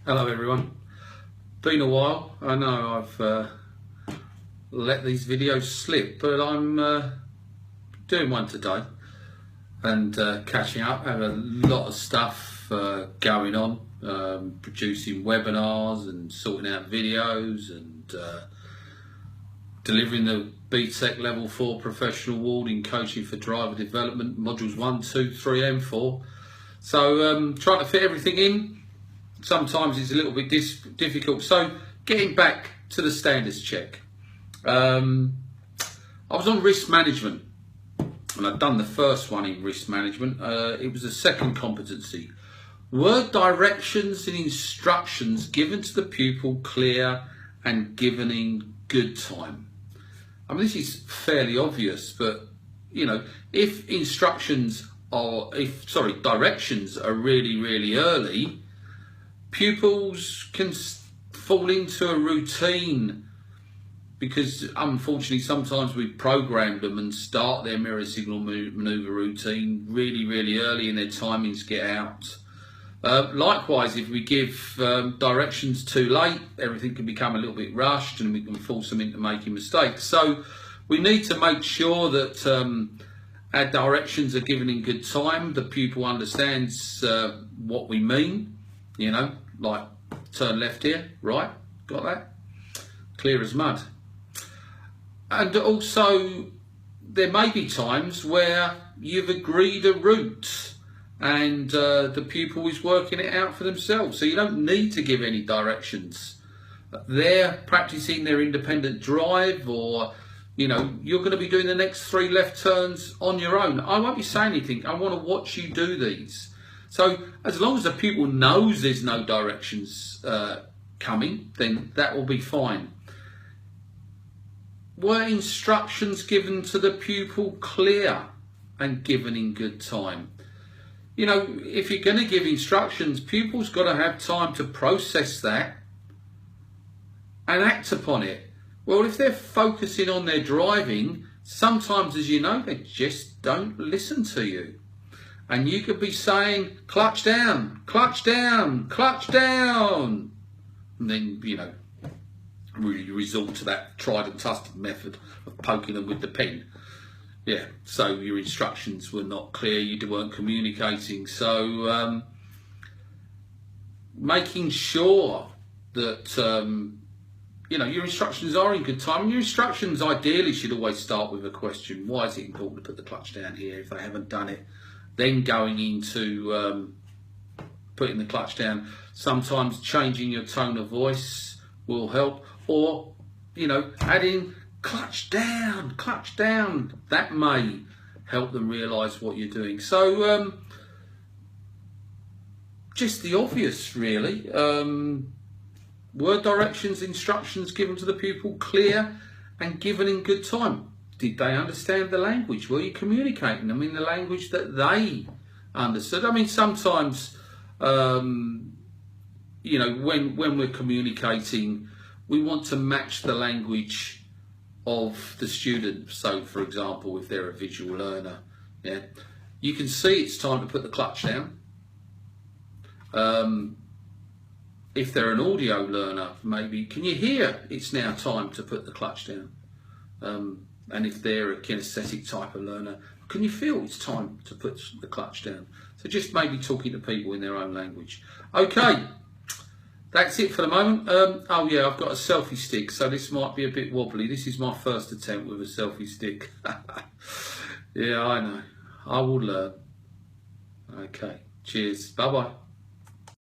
Hello everyone. Been a while. I know I've let these videos slip, but I'm doing one today and catching up. I have a lot of stuff going on, producing webinars and sorting out videos and delivering the BTEC Level 4 Professional Award in Coaching for Driver Development, modules 1, 2, 3 and 4. So trying to fit everything in. Sometimes it's a little bit difficult. So getting back to the standards check. I was on risk management and I'd done the first one in risk management. It was the second competency. Were directions and instructions given to the pupil clear and given in good time? I mean, this is fairly obvious, but you know, if directions are really early, pupils can fall into a routine because unfortunately sometimes we programmed them and start their mirror signal maneuver routine really early and their timings get out. Likewise, if we give directions too late, everything can become a little bit rushed and we can force them into making mistakes. So we need to make sure that our directions are given in good time, the pupil understands what we mean. You know, like turn left here, right, got that? Clear as mud. And also, there may be times where you've agreed a route and the pupil is working it out for themselves. So you don't need to give any directions. They're practicing their independent drive, or, you know, you're going to be doing the next 3 left turns on your own. I won't be saying anything. I want to watch you do these. So as long as the pupil knows there's no directions coming, then that will be fine. Were instructions given to the pupil clear and given in good time? You know, if you're going to give instructions, pupils got to have time to process that and act upon it. Well, if they're focusing on their driving, sometimes, as you know, they just don't listen to you. And you could be saying, clutch down, clutch down, clutch down. And then, you know, really resort to that tried and tested method of poking them with the pen. Yeah, so your instructions were not clear, you weren't communicating. So making sure that, you know, your instructions are in good time. And your instructions ideally should always start with a question. Why is it important to put the clutch down here if they haven't done it? Then going into putting the clutch down. Sometimes changing your tone of voice will help, or, you know, adding clutch down, clutch down. That may help them realise what you're doing. So just the obvious, really. Were directions, instructions given to the pupil clear and given in good time? Did they understand the language? Were you communicating them in the language that they understood? I mean, sometimes, you know, when we're communicating, we want to match the language of the student. So, for example, if they're a visual learner, yeah, you can see it's time to put the clutch down. If they're an audio learner, maybe, can you hear it's now time to put the clutch down? And if they're a kinesthetic type of learner, can you feel it's time to put the clutch down? So just maybe talking to people in their own language. Okay, that's it for the moment. Oh yeah, I've got a selfie stick, so this might be a bit wobbly. This is my first attempt with a selfie stick. Yeah, I know. I will learn. Okay, cheers. Bye-bye.